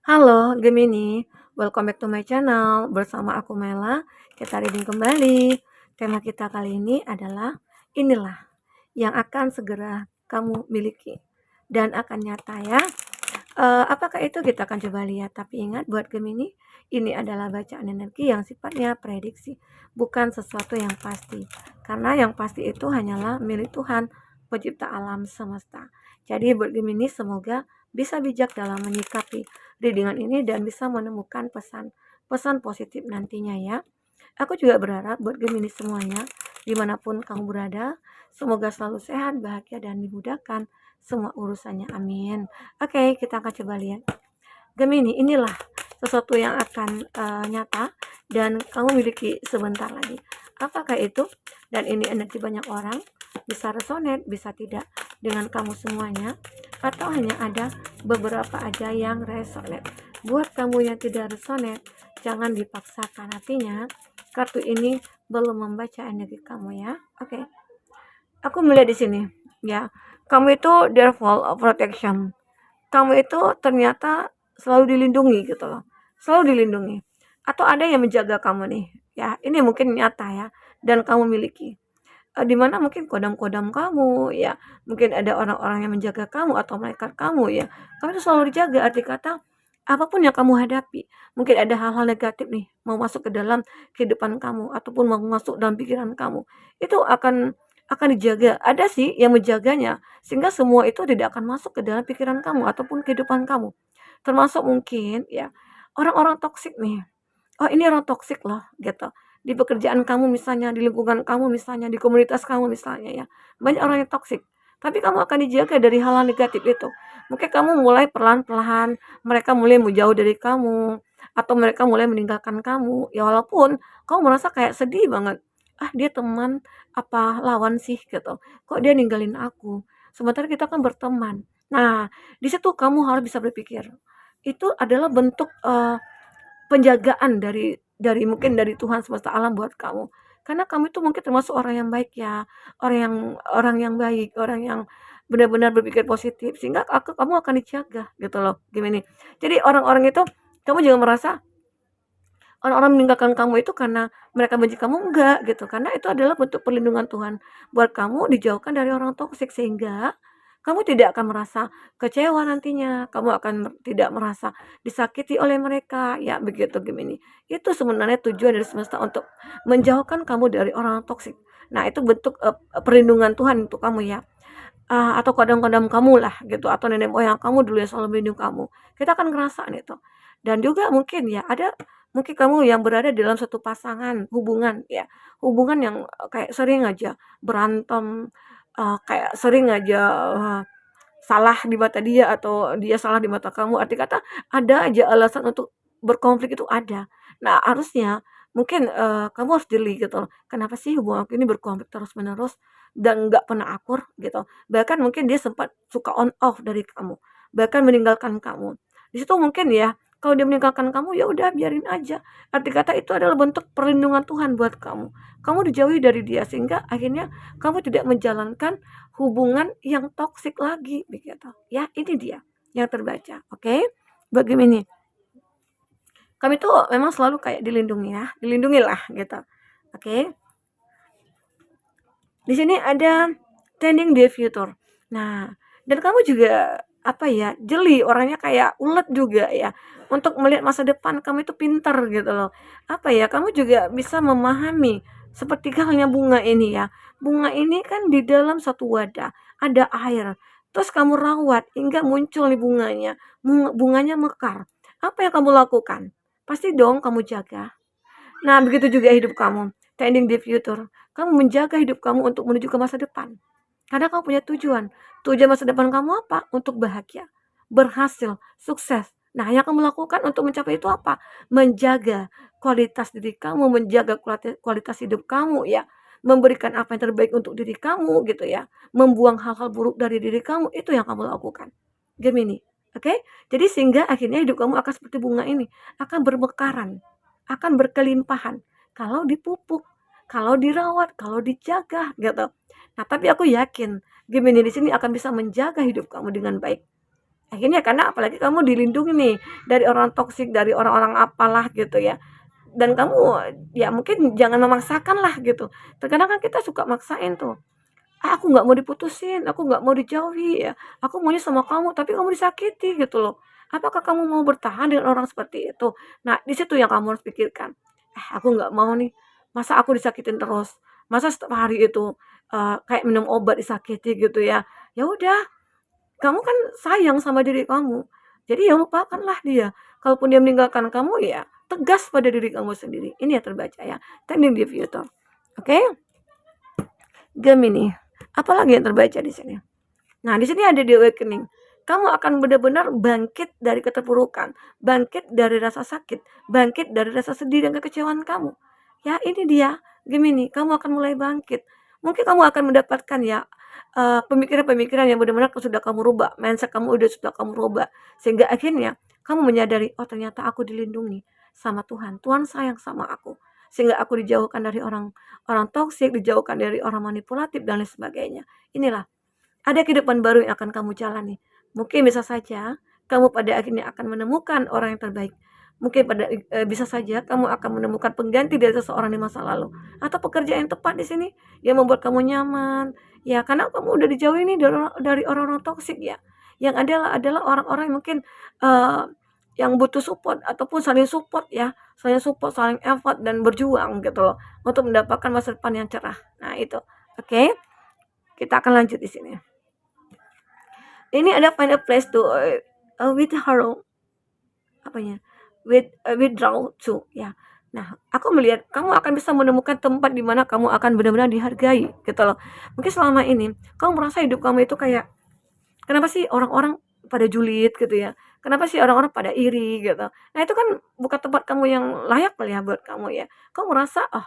Halo Gemini, welcome back to my channel. Bersama aku Mela, kita reading kembali. Tema kita kali ini adalah inilah yang akan segera kamu miliki dan akan nyata ya. Apakah itu kita akan coba lihat. Tapi ingat buat Gemini, ini adalah bacaan energi yang sifatnya prediksi, bukan sesuatu yang pasti. Karena yang pasti itu hanyalah milik Tuhan, pencipta alam semesta. Jadi buat Gemini semoga bisa bijak dalam menyikapi readingan ini dan bisa menemukan pesan positif nantinya ya. Aku juga berharap buat Gemini semuanya, dimanapun kamu berada, semoga selalu sehat, bahagia, dan dimudahkan semua urusannya. Amin. Oke, kita akan coba lihat. Gemini, inilah sesuatu yang akan nyata dan kamu miliki sebentar lagi. Apakah itu? Dan ini energi banyak orang, bisa resonate, bisa tidak dengan kamu semuanya, atau hanya ada beberapa aja yang resonate. Buat kamu yang tidak resonate, jangan dipaksakan. Artinya, kartu ini belum membaca energi kamu ya. Oke. Aku melihat di sini, ya. Kamu itu their fall of protection. Kamu itu ternyata selalu dilindungi gitu loh. Selalu dilindungi. Atau ada yang menjaga kamu nih. Ya, ini mungkin nyata ya dan kamu miliki. Di mana mungkin kodam-kodam kamu ya, mungkin ada orang-orang yang menjaga kamu atau malaikat kamu ya. Kamu itu selalu dijaga, arti kata apapun yang kamu hadapi, mungkin ada hal-hal negatif nih mau masuk ke dalam kehidupan kamu ataupun mau masuk dalam pikiran kamu. Itu akan dijaga. Ada sih yang menjaganya sehingga semua itu tidak akan masuk ke dalam pikiran kamu ataupun kehidupan kamu. Termasuk mungkin ya orang-orang toksik nih. Oh, ini orang toksik loh gitu. Di pekerjaan kamu misalnya, di lingkungan kamu misalnya, di komunitas kamu misalnya ya. Banyak orang yang toksik. Tapi kamu akan dijaga dari hal-hal negatif itu. Mungkin kamu mulai perlahan-lahan, mereka mulai menjauh dari kamu, atau mereka mulai meninggalkan kamu. Ya walaupun kamu merasa kayak sedih banget. Ah, dia teman apa lawan sih gitu. Kok dia ninggalin aku? Sementara kita kan berteman. Nah, di situ kamu harus bisa berpikir. Itu adalah bentuk penjagaan dari Tuhan semesta alam buat kamu. Karena kamu itu mungkin termasuk orang yang baik ya, orang yang baik, orang yang benar-benar berpikir positif sehingga kamu akan dijaga gitu loh, gimana. Jadi orang-orang itu kamu jangan merasa orang-orang meninggalkan kamu itu karena mereka benci kamu, enggak gitu. Karena itu adalah bentuk perlindungan Tuhan buat kamu dijauhkan dari orang toksik sehingga kamu tidak akan merasa kecewa nantinya, kamu akan tidak merasa disakiti oleh mereka, ya begitu Gemini. Itu sebenarnya tujuan dari semesta untuk menjauhkan kamu dari orang toksik. Nah, itu bentuk perlindungan Tuhan untuk kamu ya. Atau kodam-kodam kamu lah gitu atau nenek moyang kamu dulu yang selalu melindungi kamu. Kita akan ngerasain itu. Dan juga mungkin ya ada mungkin kamu yang berada dalam satu pasangan hubungan ya, hubungan yang kayak sering aja berantem, kayak sering aja salah di mata dia atau dia salah di mata kamu, arti kata ada aja alasan untuk berkonflik itu ada. Nah, harusnya mungkin, kamu harus jeli gitu loh, kenapa sih hubungan aku ini berkonflik terus-menerus dan nggak pernah akur gitu. Bahkan mungkin dia sempat suka on off dari kamu, bahkan meninggalkan kamu. Di situ mungkin ya, kalau dia meninggalkan kamu, ya udah biarin aja. Arti kata itu adalah bentuk perlindungan Tuhan buat kamu. Kamu dijauhi dari dia sehingga akhirnya kamu tidak menjalankan hubungan yang toksik lagi begitu. Ya, ini dia yang terbaca. Oke. Bagaimana? Kami tuh memang selalu kayak dilindungi ya, dilindungilah gitu. Oke. Di sini ada tending the future. Nah, dan kamu juga apa ya, jeli orangnya kayak ulet juga ya. Untuk melihat masa depan kamu itu pintar gitu loh. Apa ya, kamu juga bisa memahami seperti halnya bunga ini ya. Bunga ini kan di dalam satu wadah, ada air. Terus kamu rawat hingga muncul nih bunganya. Bunganya mekar. Apa yang kamu lakukan? Pasti dong kamu jaga. Nah, begitu juga hidup kamu, tending the future. Kamu menjaga hidup kamu untuk menuju ke masa depan. Karena kamu punya tujuan. Tujuan masa depan kamu apa? Untuk bahagia, berhasil, sukses. Nah, yang kamu lakukan untuk mencapai itu apa? Menjaga kualitas diri kamu, menjaga kualitas hidup kamu ya. Memberikan apa yang terbaik untuk diri kamu gitu ya. Membuang hal-hal buruk dari diri kamu, itu yang kamu lakukan. Gemini. Oke? Jadi sehingga akhirnya hidup kamu akan seperti bunga ini, akan bermekaran, akan berkelimpahan kalau dipupuk, kalau dirawat, kalau dijaga gitu. Nah, tapi aku yakin Gemini di sini akan bisa menjaga hidup kamu dengan baik. Akhirnya karena apalagi kamu dilindungi nih dari orang toksik, dari orang-orang apalah gitu ya. Dan kamu ya mungkin jangan memaksakan lah gitu. Terkadang kan kita suka maksain tuh. Ah, aku nggak mau diputusin, aku nggak mau dijauhi ya. Aku maunya sama kamu, tapi kamu disakiti gitu loh. Apakah kamu mau bertahan dengan orang seperti itu? Nah, di situ yang kamu harus pikirkan. Aku nggak mau nih. Masa aku disakitin terus? Masa setiap hari itu kayak minum obat disakiti gitu ya? Ya udah, kamu kan sayang sama diri kamu. Jadi ya lupakanlah dia. Kalaupun dia meninggalkan kamu ya tegas pada diri kamu sendiri. Ini yang terbaca ya. Tending diffuser. Oke? Gemini. Apalagi yang terbaca di sini? Nah, di sini ada the awakening. Kamu akan benar-benar bangkit dari keterpurukan, bangkit dari rasa sakit, bangkit dari rasa sedih dan kekecewaan kamu. Ya, ini dia, Gemini, kamu akan mulai bangkit. Mungkin kamu akan mendapatkan ya pemikiran-pemikiran yang benar-benar sudah kamu rubah, mindset kamu sudah kamu rubah, sehingga akhirnya kamu menyadari, oh ternyata aku dilindungi sama Tuhan. Tuhan sayang sama aku, sehingga aku dijauhkan dari orang orang toksik, dijauhkan dari orang manipulatif dan lain sebagainya. Inilah ada kehidupan baru yang akan kamu jalani. Mungkin bisa saja kamu pada akhirnya akan menemukan orang yang terbaik. Mungkin bisa saja kamu akan menemukan pengganti dari seseorang di masa lalu atau pekerjaan yang tepat di sini yang membuat kamu nyaman. Ya, karena kamu udah dijauhi nih dari orang-orang toksik ya. Yang adalah orang-orang yang mungkin eh, yang butuh support ataupun saling support ya, saling support, saling effort dan berjuang gitu loh untuk mendapatkan masa depan yang cerah. Nah, itu. Oke. Kita akan lanjut di sini. Ini ada find a place to withdraw apanya? Withdraw to ya. Nah, aku melihat kamu akan bisa menemukan tempat di mana kamu akan benar-benar dihargai gitu loh. Mungkin selama ini kamu merasa hidup kamu itu kayak kenapa sih orang-orang pada julid gitu ya? Kenapa sih orang-orang pada iri gitu? Nah, itu kan bukan tempat kamu yang layak kali ya buat kamu ya. Kamu merasa, "Oh,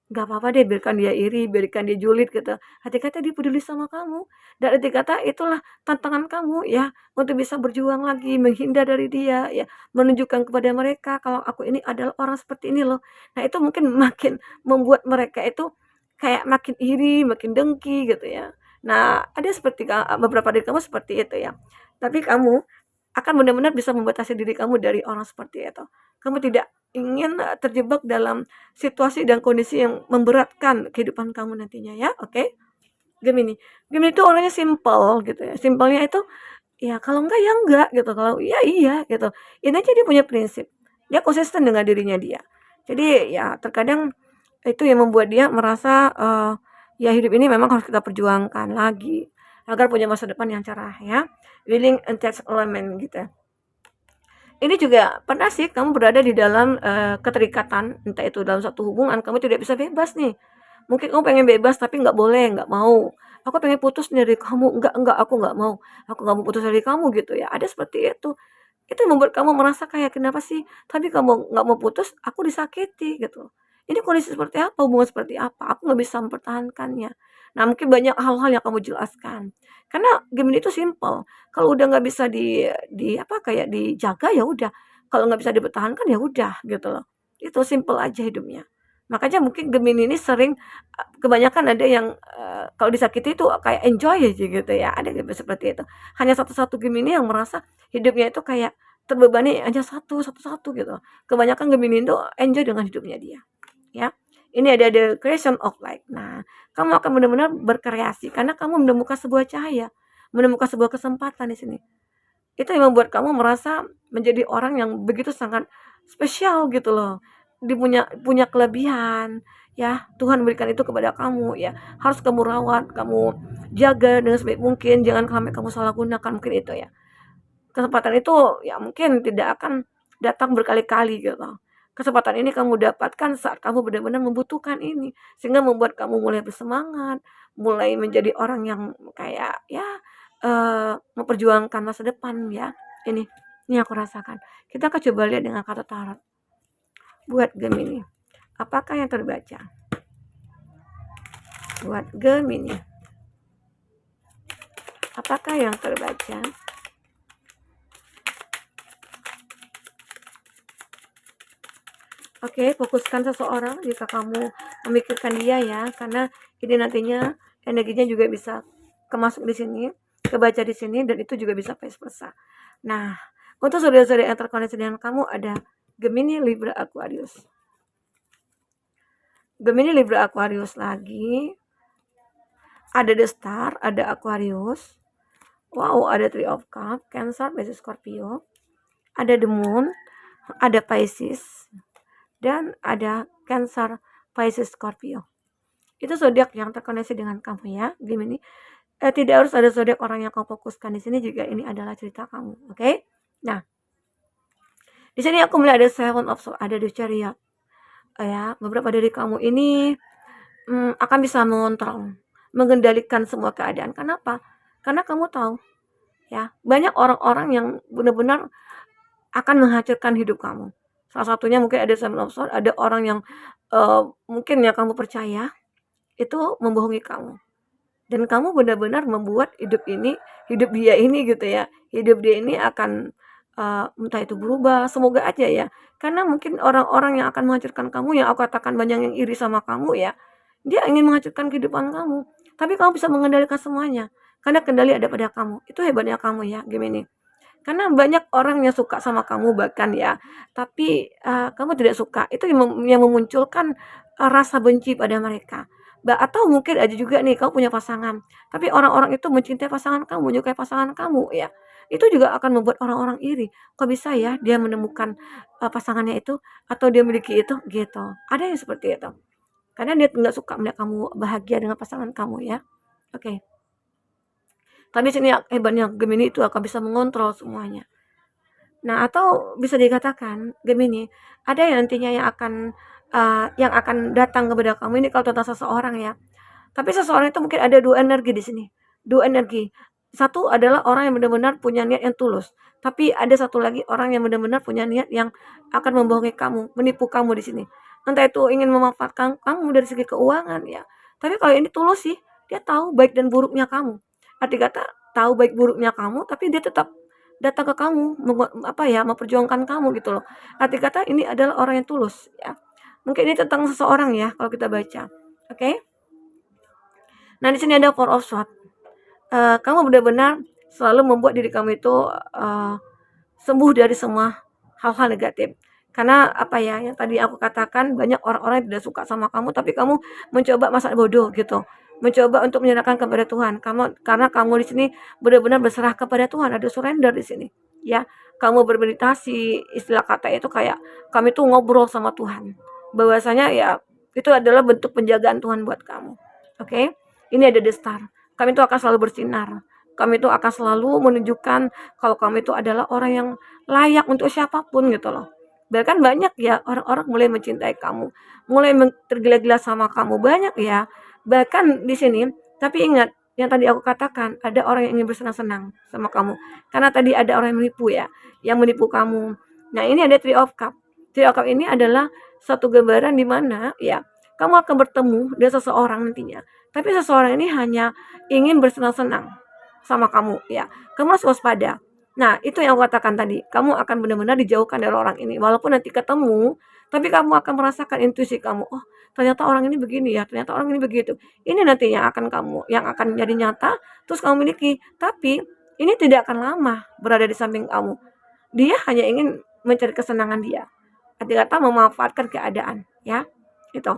nggak apa-apa deh biarkan dia iri, biarkan dia julid," gitu. Hati kata dia peduli sama kamu, dan hati kata itulah tantangan kamu ya, untuk bisa berjuang lagi, menghindar dari dia ya, menunjukkan kepada mereka kalau aku ini adalah orang seperti ini loh. Nah, itu mungkin makin membuat mereka itu kayak makin iri, makin dengki gitu ya. Nah, ada seperti beberapa dari kamu seperti itu ya. Tapi kamu akan benar-benar bisa membatasi diri kamu dari orang seperti itu. Kamu tidak ingin terjebak dalam situasi dan kondisi yang memberatkan kehidupan kamu nantinya ya, oke? Gemini. Gemini itu orangnya simple gitu ya. Simpelnya itu ya kalau enggak ya enggak gitu, kalau iya iya gitu. Ini aja dia punya prinsip. Dia konsisten dengan dirinya dia. Jadi ya terkadang itu yang membuat dia merasa ya hidup ini memang harus kita perjuangkan lagi agar punya masa depan yang cerah ya. Willing and takes element gitu. Ini juga pernah sih kamu berada di dalam keterikatan, entah itu dalam satu hubungan kamu tidak bisa bebas nih. Mungkin kamu pengen bebas tapi nggak boleh, nggak mau. Aku pengen putus dari kamu, enggak, aku nggak mau. Aku nggak mau putus dari kamu gitu ya. Ada seperti itu. Itu yang membuat kamu merasa kayak, "Kenapa sih? Tapi kamu nggak mau putus, aku disakiti," gitu. Ini kondisi seperti apa, hubungan seperti apa, aku nggak bisa mempertahankannya. Nah, mungkin banyak hal-hal yang kamu jelaskan. Karena Gemini itu simpel, kalau udah nggak bisa apa, kayak dijaga, ya udah. Kalau nggak bisa dipertahankan, ya udah, gitu loh. Itu simpel aja hidupnya. Makanya mungkin Gemini ini sering, kebanyakan ada yang, kalau disakiti itu kayak enjoy aja gitu ya, ada yang seperti itu. Hanya satu-satu Gemini yang merasa hidupnya itu kayak terbebani hanya satu-satu gitu. Kebanyakan Gemini itu enjoy dengan hidupnya dia, ya. Ini ada the creation of light. Nah, kamu akan benar-benar berkreasi karena kamu menemukan sebuah cahaya, menemukan sebuah kesempatan di sini. Itu yang membuat kamu merasa menjadi orang yang begitu sangat spesial gitu loh. Dia punya kelebihan, ya. Tuhan berikan itu kepada kamu ya. Harus kamu rawat, kamu jaga dengan sebaik mungkin, jangan sampai kamu salah gunakan mungkin itu ya. Kesempatan itu ya mungkin tidak akan datang berkali-kali gitu. Kesempatan ini kamu dapatkan saat kamu benar-benar membutuhkan ini, sehingga membuat kamu mulai bersemangat, mulai menjadi orang yang kayak ya memperjuangkan masa depan ya. Ini aku rasakan. Kita akan coba lihat dengan kartu tarot buat Gemini. Apakah yang terbaca? Buat Gemini. Apakah yang terbaca? Oke, fokuskan seseorang jika kamu memikirkan dia ya, karena ini nantinya energinya juga bisa kemasuk di sini, kebaca di sini, dan itu juga bisa vice versa. Nah, untuk zodiak-zodiak yang terkoneksi dengan kamu ada Gemini, Libra, Aquarius. Gemini, Libra, Aquarius lagi. Ada The Star, ada Aquarius. Wow, ada Three of Cups, Cancer, Pisces, Scorpio. Ada The Moon, ada Pisces, dan ada Cancer, Pisces, Scorpio. Itu zodiak yang terkoneksi dengan kamu ya, Gemini. Tidak harus ada zodiak orang yang kamu fokuskan di sini, juga ini adalah cerita kamu, oke? Nah, di sini aku melihat ada Seven of Swords, ada The Chariot. Ya, beberapa dari kamu ini akan bisa mengontrol, mengendalikan semua keadaan. Kenapa? Karena kamu tahu ya, banyak orang-orang yang benar-benar akan menghancurkan hidup kamu. Salah satunya mungkin ada Seven of Swords, ada orang yang mungkin yang kamu percaya itu membohongi kamu. Dan kamu benar-benar membuat hidup dia ini gitu ya, hidup dia ini akan entah itu berubah, semoga aja ya. Karena mungkin orang-orang yang akan menghancurkan kamu, yang aku katakan banyak yang iri sama kamu ya, dia ingin menghancurkan kehidupan kamu. Tapi kamu bisa mengendalikan semuanya, karena kendali ada pada kamu. Itu hebatnya kamu ya, Gemini. Karena banyak orang yang suka sama kamu bahkan ya, tapi kamu tidak suka. Itu yang memunculkan rasa benci pada mereka. Atau mungkin ada juga nih kamu punya pasangan, tapi orang-orang itu mencintai pasangan kamu, menyukai pasangan kamu ya. Itu juga akan membuat orang-orang iri. Kok bisa ya dia menemukan pasangannya itu atau dia memiliki itu gitu. Ada yang seperti itu. Karena dia nggak suka melihat kamu bahagia dengan pasangan kamu ya. Oke. Tapi sini hebatnya Gemini itu akan bisa mengontrol semuanya. Nah, atau bisa dikatakan Gemini, ada yang nantinya yang akan datang kepada kamu ini kalau tentang seseorang ya. Tapi seseorang itu mungkin ada dua energi di sini. Dua energi. Satu adalah orang yang benar-benar punya niat yang tulus. Tapi ada satu lagi orang yang benar-benar punya niat yang akan membohongi kamu, menipu kamu di sini. Entah itu ingin memanfaatkan kamu dari segi keuangan ya. Tapi kalau ini tulus sih, dia tahu baik dan buruknya kamu. Arti kata tahu baik buruknya kamu, tapi dia tetap datang ke kamu, memperjuangkan kamu gitu loh. Arti kata ini adalah orang yang tulus ya. Mungkin ini tentang seseorang ya kalau kita baca. Oke? Nah, di sini ada Four of Swords. Kamu benar-benar selalu membuat diri kamu itu sembuh dari semua hal-hal negatif. Karena yang tadi aku katakan banyak orang-orang yang tidak suka sama kamu, tapi kamu mencoba masa bodoh gitu. Mencoba untuk menyerahkan kepada Tuhan. Karena kamu di sini benar-benar berserah kepada Tuhan, ada surrender di sini. Ya, kamu bermeditasi, istilah kata itu kayak kami tuh ngobrol sama Tuhan. Bahwasanya ya itu adalah bentuk penjagaan Tuhan buat kamu. Oke? Ini ada The Star. Kami itu akan selalu bersinar. Kami itu akan selalu menunjukkan kalau kami itu adalah orang yang layak untuk siapapun gitu loh. Bahkan banyak ya orang-orang mulai mencintai kamu, mulai tergila-gila sama kamu, banyak ya. Bahkan di sini, tapi ingat yang tadi aku katakan, ada orang yang ingin bersenang-senang sama kamu. Karena tadi ada orang yang menipu ya, yang menipu kamu. Nah, ini ada Three of Cups. Three of Cups ini adalah satu gambaran di mana ya kamu akan bertemu dengan seseorang nantinya. Tapi seseorang ini hanya ingin bersenang-senang sama kamu ya. Kamu harus waspada. Nah, itu yang aku katakan tadi. Kamu akan benar-benar dijauhkan dari orang ini. Walaupun nanti ketemu, tapi kamu akan merasakan intuisi kamu. Oh, ternyata orang ini begini ya. Ternyata orang ini begitu. Ini nanti yang akan jadi nyata. Terus kamu miliki. Tapi ini tidak akan lama berada di samping kamu. Dia hanya ingin mencari kesenangan dia. Arti kata memanfaatkan keadaan. Ya, itu.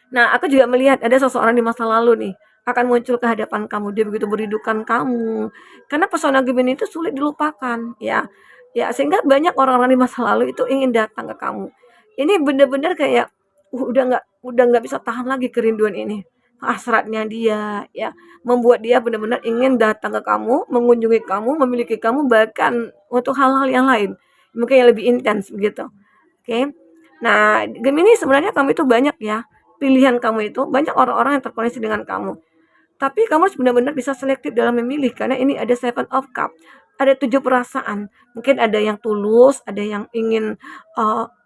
Nah, aku juga melihat ada seseorang di masa lalu nih akan muncul ke hadapan kamu. Dia begitu merindukan kamu. Karena pesona Gemini itu sulit dilupakan, ya. Ya, sehingga banyak orang-orang di masa lalu itu ingin datang ke kamu. Ini benar-benar kayak udah nggak bisa tahan lagi kerinduan ini. Hasratnya dia, ya, membuat dia benar-benar ingin datang ke kamu, mengunjungi kamu, memiliki kamu bahkan untuk hal-hal yang lain. Mungkin yang lebih intens begitu. Oke. Nah, Gemini sebenarnya kamu itu banyak ya pilihan kamu itu, banyak orang-orang yang terkoneksi dengan kamu. Tapi kamu harus benar-benar bisa selektif dalam memilih, karena ini ada Seven of Cup. Ada 7 perasaan. Mungkin ada yang tulus, ada yang ingin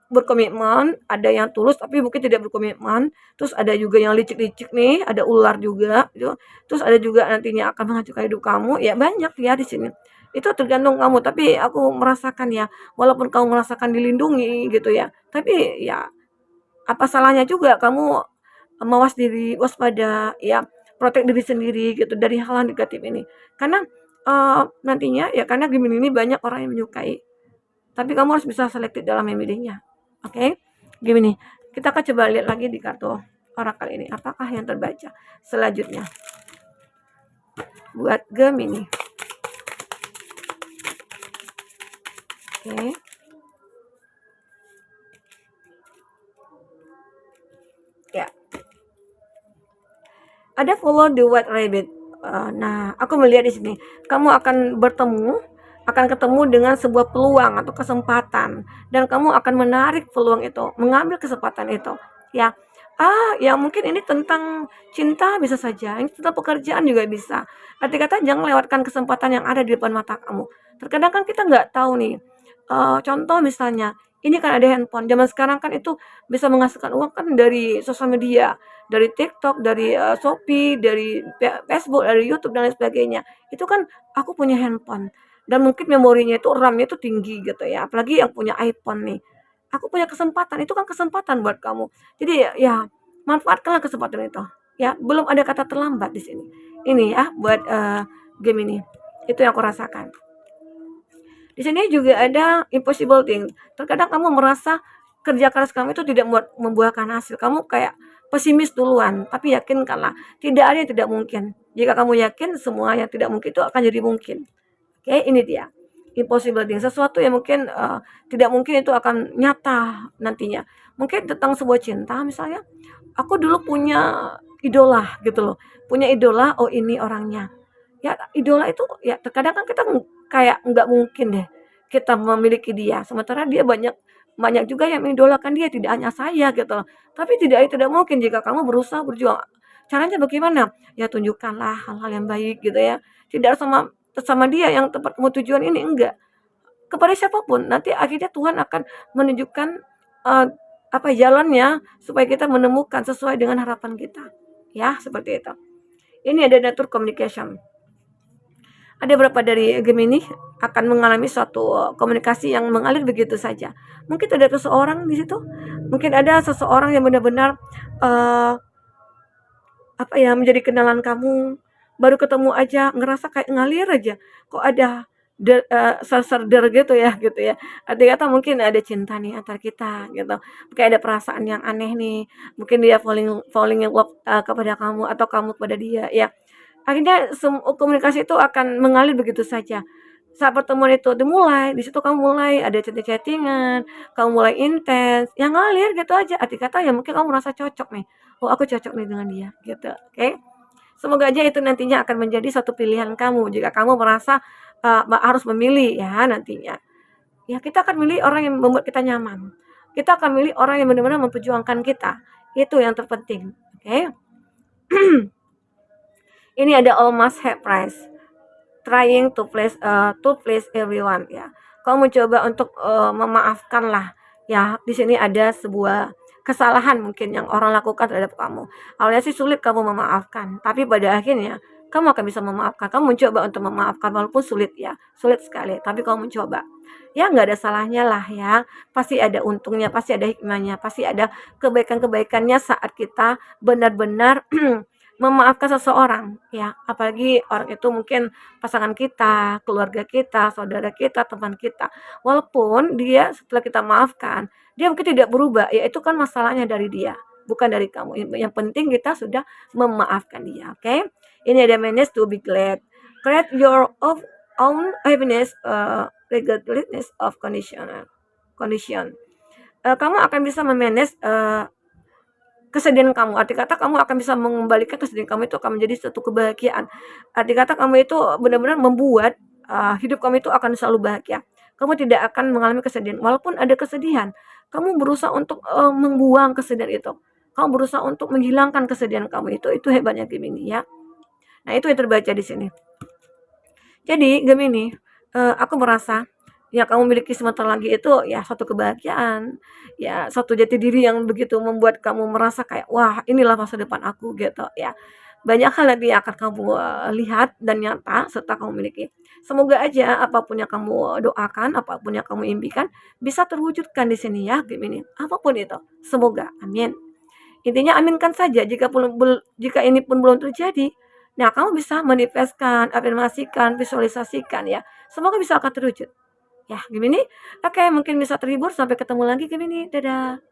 berkomitmen, ada yang tulus tapi mungkin tidak berkomitmen. Terus ada juga yang licik-licik nih, ada ular juga gitu. Terus ada juga nantinya akan menghancurkan hidup kamu. Ya banyak ya di sini. Itu tergantung kamu, tapi aku merasakan ya, walaupun kamu merasakan dilindungi gitu ya. Tapi ya apa salahnya juga kamu mawas diri, waspada, ya, protek diri sendiri gitu dari hal-hal negatif ini. Karena nantinya ya karena Gemini ini banyak orang yang menyukai, tapi kamu harus bisa selektif dalam memilihnya. Oke, Gemini. Kita akan coba lihat lagi di kartu orakel ini, apakah yang terbaca selanjutnya buat Gemini. Oke. Ya. Ada follow the white rabbit. Nah, aku melihat di sini kamu akan ketemu dengan sebuah peluang atau kesempatan, dan kamu akan menarik peluang itu, mengambil kesempatan itu. Ya, ya mungkin ini tentang cinta bisa saja, ini tentang pekerjaan juga bisa. Arti kata jangan lewatkan kesempatan yang ada di depan mata kamu. Terkadang kan kita nggak tahu nih. Contoh misalnya, ini kan ada handphone. Zaman sekarang kan itu bisa menghasilkan uang kan dari sosial media, dari TikTok, dari Shopee, dari Facebook, dari YouTube dan lain sebagainya. Itu kan aku punya handphone dan mungkin memorinya itu RAM-nya itu tinggi gitu ya. Apalagi yang punya iPhone nih. Aku punya kesempatan, itu kan kesempatan buat kamu. Jadi ya manfaatkanlah kesempatan itu. Ya, belum ada kata terlambat di sini. Ini ya buat game ini. Itu yang aku rasakan. Di sini juga ada impossible thing. Terkadang kamu merasa kerja keras kamu itu tidak membuahkan hasil. Kamu kayak pesimis duluan, tapi yakinkanlah, tidak ada yang tidak mungkin. Jika kamu yakin, semua yang tidak mungkin itu akan jadi mungkin. Oke, ini dia. Impossible thing, sesuatu yang mungkin tidak mungkin itu akan nyata nantinya. Mungkin tentang sebuah cinta misalnya. Aku dulu punya idola gitu loh. Punya idola, oh ini orangnya. Ya, idola itu ya terkadang kan kita kayak nggak mungkin deh kita memiliki dia, sementara dia banyak banyak juga yang mengidolakan dia, tidak hanya saya gitu loh. Tapi tidak mungkin jika kamu berusaha berjuang. Caranya bagaimana? Ya tunjukkanlah hal-hal yang baik gitu ya. Tidak sama dia yang tempat kamu tujuan ini, enggak. Kepada siapapun, nanti akhirnya Tuhan akan menunjukkan, eee, jalannya supaya kita menemukan sesuai dengan harapan kita. Ya, seperti itu. Ini ada nature communication. Ada beberapa dari Gemini akan mengalami suatu komunikasi yang mengalir begitu saja. Mungkin ada seseorang di situ, mungkin ada seseorang yang benar-benar uh, menjadi kenalan kamu, baru ketemu aja ngerasa kayak ngalir aja. Kok ada serder gitu ya. Arti kata mungkin ada cinta nih antar kita gitu. Kayak ada perasaan yang aneh nih. Mungkin dia falling falling in love kepada kamu atau kamu kepada dia ya. Akhirnya komunikasi itu akan mengalir begitu saja. Saat pertemuan itu dimulai, di situ kamu mulai ada chatting-chattingan, kamu mulai intens, yang ngalir gitu aja. Arti kata ya mungkin kamu merasa cocok nih. Oh, aku cocok nih dengan dia, gitu. Oke. Semoga aja itu nantinya akan menjadi satu pilihan kamu jika kamu merasa harus memilih ya nantinya. Ya, kita akan milih orang yang membuat kita nyaman. Kita akan milih orang yang benar-benar memperjuangkan kita. Itu yang terpenting. Oke. Ini ada almost have price. Trying to please everyone ya. Kamu mencoba untuk memaafkan lah ya. Di sini ada sebuah kesalahan mungkin yang orang lakukan terhadap kamu. Awalnya sih sulit kamu memaafkan, tapi pada akhirnya kamu akan bisa memaafkan. Kamu mencoba untuk memaafkan walaupun sulit ya, sulit sekali. Tapi kamu mencoba. Ya nggak ada salahnya lah ya. Pasti ada untungnya, pasti ada hikmahnya, pasti ada kebaikan-kebaikannya saat kita benar-benar memaafkan seseorang ya. Apalagi orang itu mungkin pasangan kita, keluarga kita, saudara kita, teman kita. Walaupun dia setelah kita maafkan, dia mungkin tidak berubah, ya itu kan masalahnya dari dia, bukan dari kamu. Yang penting kita sudah memaafkan dia, oke? Ini ada manage to be glad. Create your own happiness, regardless of condition. Kamu akan bisa memanage kesedihan kamu. Arti kata kamu akan bisa mengembalikan kesedihan kamu itu akan menjadi suatu kebahagiaan. Arti kata kamu itu benar-benar membuat hidup kamu itu akan selalu bahagia. Kamu tidak akan mengalami kesedihan. Walaupun ada kesedihan, kamu berusaha untuk membuang kesedihan itu. Kamu berusaha untuk menghilangkan kesedihan kamu itu. Itu hebatnya Gemini ya. Nah, itu yang terbaca di sini. Jadi Gemini, aku merasa yang kamu miliki sebentar lagi itu ya satu kebahagiaan, ya satu jati diri yang begitu membuat kamu merasa kayak, "Wah, inilah masa depan aku," gitu ya. Banyak hal nanti yang akan kamu lihat dan nyata setelah kamu miliki. Semoga aja apapun yang kamu doakan, apapun yang kamu impikan bisa terwujudkan di sini ya Gemini. Apapun itu, semoga. Amin. Intinya aminkan saja jika ini pun belum terjadi, Nah, kamu bisa manifestkan, afirmasikan, visualisasikan ya. Semoga bisa akan terwujud. Ya, Gemini. Oke, mungkin bisa terhibur. Sampai ketemu lagi Gemini. Dadah.